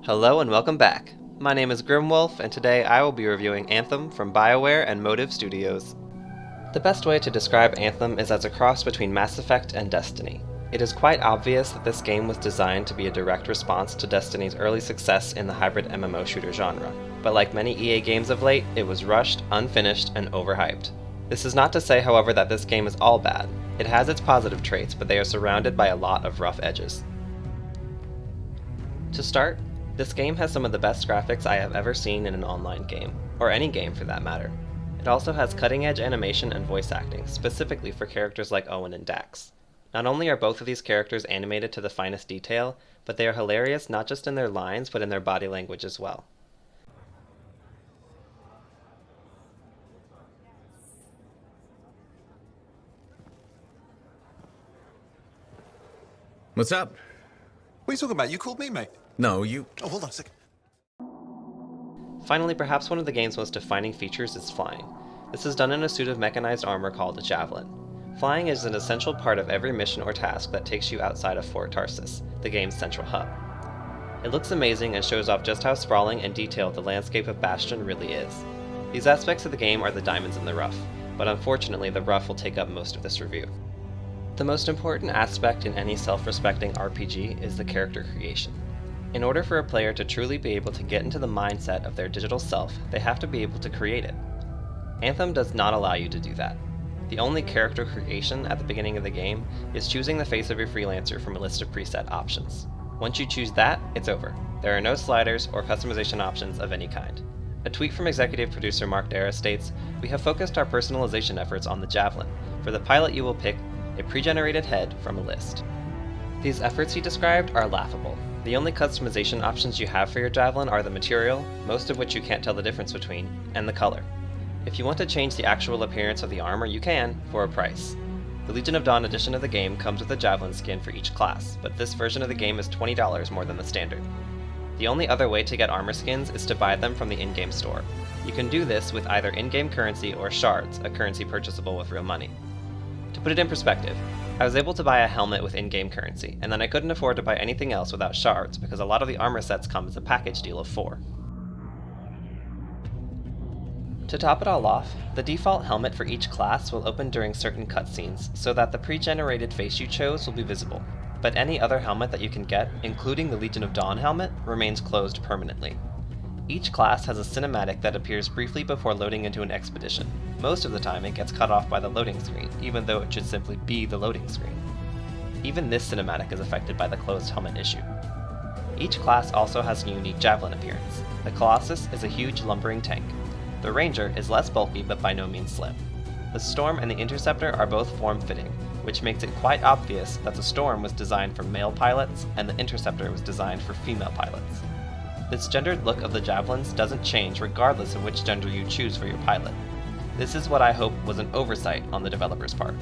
Hello and welcome back. My name is Grimwolf, and today I will be reviewing Anthem from Bioware and Motive Studios. The best way to describe Anthem is as a cross between Mass Effect and Destiny. It is quite obvious that this game was designed to be a direct response to Destiny's early success in the hybrid MMO shooter genre, but like many EA games of late, it was rushed, unfinished, and overhyped. This is not to say, however, that this game is all bad. It has its positive traits, but they are surrounded by a lot of rough edges. To start, this game has some of the best graphics I have ever seen in an online game, or any game for that matter. It also has cutting-edge animation and voice acting, specifically for characters like Owen and Dax. Not only are both of these characters animated to the finest detail, but they are hilarious not just in their lines, but in their body language as well. What's up? What are you talking about? You called me, mate. No, you... Oh, hold on a second. Finally, perhaps one of the game's most defining features is flying. This is done in a suit of mechanized armor called a javelin. Flying is an essential part of every mission or task that takes you outside of Fort Tarsis, the game's central hub. It looks amazing and shows off just how sprawling and detailed the landscape of Bastion really is. These aspects of the game are the diamonds in the rough, but unfortunately the rough will take up most of this review. The most important aspect in any self-respecting RPG is the character creation. In order for a player to truly be able to get into the mindset of their digital self, they have to be able to create it. Anthem does not allow you to do that. The only character creation at the beginning of the game is choosing the face of your freelancer from a list of preset options. Once you choose that, it's over. There are no sliders or customization options of any kind. A tweet from executive producer Mark Dara states, "We have focused our personalization efforts on the Javelin. For the pilot you will pick a pre-generated head from a list." These efforts he described are laughable. The only customization options you have for your Javelin are the material, most of which you can't tell the difference between, and the color. If you want to change the actual appearance of the armor, you can, for a price. The Legion of Dawn edition of the game comes with a Javelin skin for each class, but this version of the game is $20 more than the standard. The only other way to get armor skins is to buy them from the in-game store. You can do this with either in-game currency or shards, a currency purchasable with real money. To put it in perspective, I was able to buy a helmet with in-game currency, and then I couldn't afford to buy anything else without shards because a lot of the armor sets come as a package deal of 4. To top it all off, the default helmet for each class will open during certain cutscenes so that the pre-generated face you chose will be visible, but any other helmet that you can get, including the Legion of Dawn helmet, remains closed permanently. Each class has a cinematic that appears briefly before loading into an expedition. Most of the time it gets cut off by the loading screen, even though it should simply be the loading screen. Even this cinematic is affected by the closed helmet issue. Each class also has a unique javelin appearance. The Colossus is a huge lumbering tank. The Ranger is less bulky but by no means slim. The Storm and the Interceptor are both form-fitting, which makes it quite obvious that the Storm was designed for male pilots and the Interceptor was designed for female pilots. This gendered look of the javelins doesn't change regardless of which gender you choose for your pilot. This is what I hope was an oversight on the developer's part.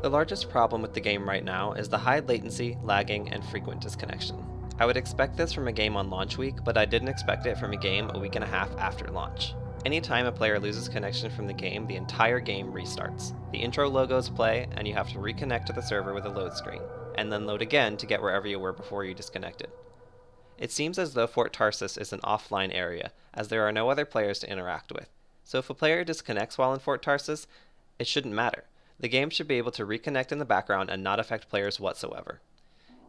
The largest problem with the game right now is the high latency, lagging, and frequent disconnection. I would expect this from a game on launch week, but I didn't expect it from a game a week and a half after launch. Anytime a player loses connection from the game, the entire game restarts. The intro logos play, and you have to reconnect to the server with a load screen, and then load again to get wherever you were before you disconnected. It seems as though Fort Tarsis is an offline area, as there are no other players to interact with. So if a player disconnects while in Fort Tarsis, it shouldn't matter. The game should be able to reconnect in the background and not affect players whatsoever.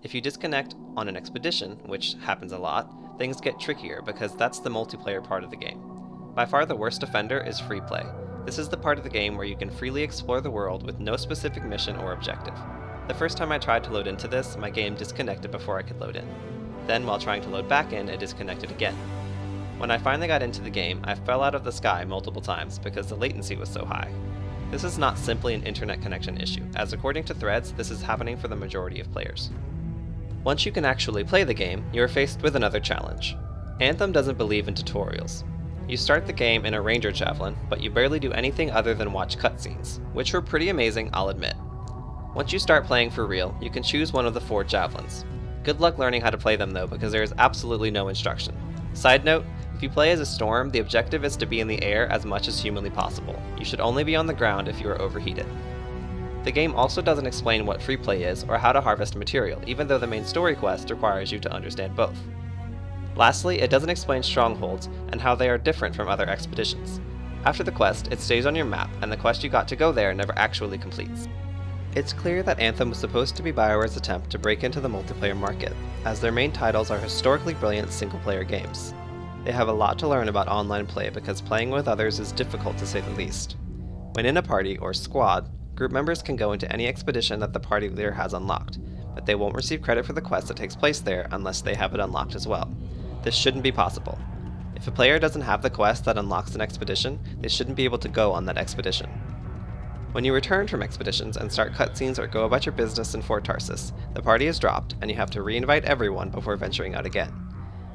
If you disconnect on an expedition, which happens a lot, things get trickier because that's the multiplayer part of the game. By far the worst offender is free play. This is the part of the game where you can freely explore the world with no specific mission or objective. The first time I tried to load into this, my game disconnected before I could load in. Then, while trying to load back in, it disconnected again. When I finally got into the game, I fell out of the sky multiple times because the latency was so high. This is not simply an internet connection issue, as according to threads, this is happening for the majority of players. Once you can actually play the game, you are faced with another challenge. Anthem doesn't believe in tutorials. You start the game in a Ranger Javelin, but you barely do anything other than watch cutscenes, which were pretty amazing, I'll admit. Once you start playing for real, you can choose one of the 4 Javelins. Good luck learning how to play them though, because there is absolutely no instruction. Side note, if you play as a Storm, the objective is to be in the air as much as humanly possible. You should only be on the ground if you are overheated. The game also doesn't explain what free play is or how to harvest material, even though the main story quest requires you to understand both. Lastly, it doesn't explain strongholds and how they are different from other expeditions. After the quest, it stays on your map, and the quest you got to go there never actually completes. It's clear that Anthem was supposed to be Bioware's attempt to break into the multiplayer market, as their main titles are historically brilliant single-player games. They have a lot to learn about online play because playing with others is difficult to say the least. When in a party, or squad, group members can go into any expedition that the party leader has unlocked, but they won't receive credit for the quest that takes place there unless they have it unlocked as well. This shouldn't be possible. If a player doesn't have the quest that unlocks an expedition, they shouldn't be able to go on that expedition. When you return from expeditions and start cutscenes or go about your business in Fort Tarsis, the party is dropped and you have to reinvite everyone before venturing out again.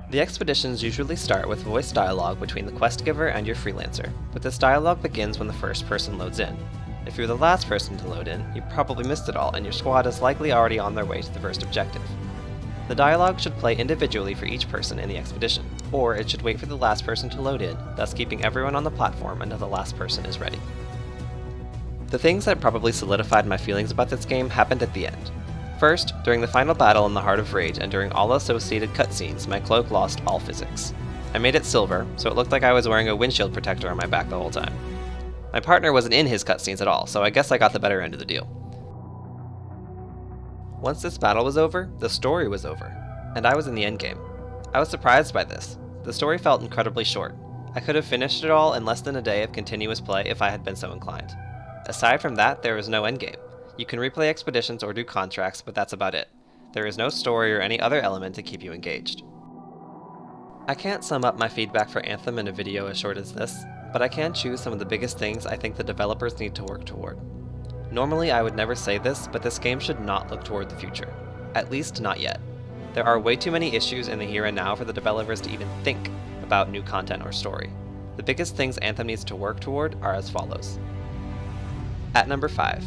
The expeditions usually start with voice dialogue between the quest giver and your freelancer, but this dialogue begins when the first person loads in. If you're the last person to load in, you probably missed it all and your squad is likely already on their way to the first objective. The dialogue should play individually for each person in the expedition, or it should wait for the last person to load in, thus keeping everyone on the platform until the last person is ready. The things that probably solidified my feelings about this game happened at the end. First, during the final battle in the Heart of Rage and during all associated cutscenes, my cloak lost all physics. I made it silver, so it looked like I was wearing a windshield protector on my back the whole time. My partner wasn't in his cutscenes at all, so I guess I got the better end of the deal. Once this battle was over, the story was over, and I was in the endgame. I was surprised by this. The story felt incredibly short. I could have finished it all in less than a day of continuous play if I had been so inclined. Aside from that, there is no endgame. You can replay expeditions or do contracts, but that's about it. There is no story or any other element to keep you engaged. I can't sum up my feedback for Anthem in a video as short as this, but I can choose some of the biggest things I think the developers need to work toward. Normally I would never say this, but this game should not look toward the future. At least not yet. There are way too many issues in the here and now for the developers to even think about new content or story. The biggest things Anthem needs to work toward are as follows. At number 5.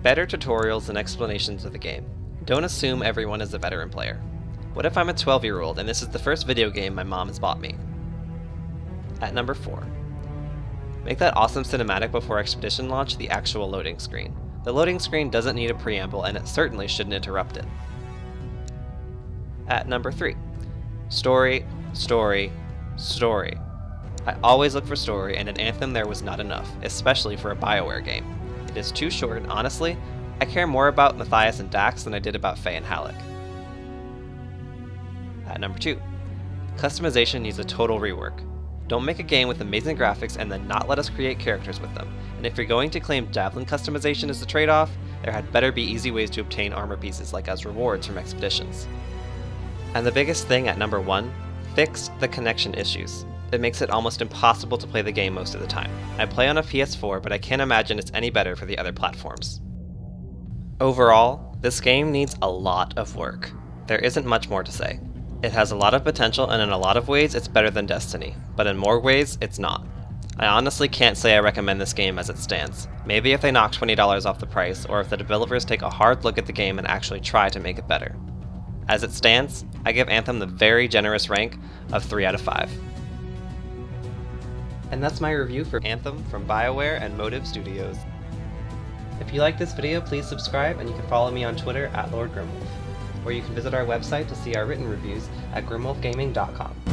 Better tutorials and explanations of the game. Don't assume everyone is a veteran player. What if I'm a 12-year-old and this is the first video game my mom has bought me? At number 4. Make that awesome cinematic before expedition launch the actual loading screen. The loading screen doesn't need a preamble and it certainly shouldn't interrupt it. At number 3. Story, story, story. I always look for story, and in Anthem there was not enough, especially for a Bioware game. It is too short, and honestly, I care more about Matthias and Dax than I did about Faye and Halleck. At number 2. Customization needs a total rework. Don't make a game with amazing graphics and then not let us create characters with them. And if you're going to claim javelin customization as the trade-off, there had better be easy ways to obtain armor pieces like as rewards from expeditions. And the biggest thing at number 1, fix the connection issues. It makes it almost impossible to play the game most of the time. I play on a PS4, but I can't imagine it's any better for the other platforms. Overall, this game needs a lot of work. There isn't much more to say. It has a lot of potential, and in a lot of ways it's better than Destiny, but in more ways it's not. I honestly can't say I recommend this game as it stands. Maybe if they knock $20 off the price, or if the developers take a hard look at the game and actually try to make it better. As it stands, I give Anthem the very generous rank of 3 out of 5. And that's my review for Anthem from Bioware and Motive Studios. If you like this video, please subscribe, and you can follow me on Twitter at LordGrimwolf, or you can visit our website to see our written reviews at grimwolfgaming.com.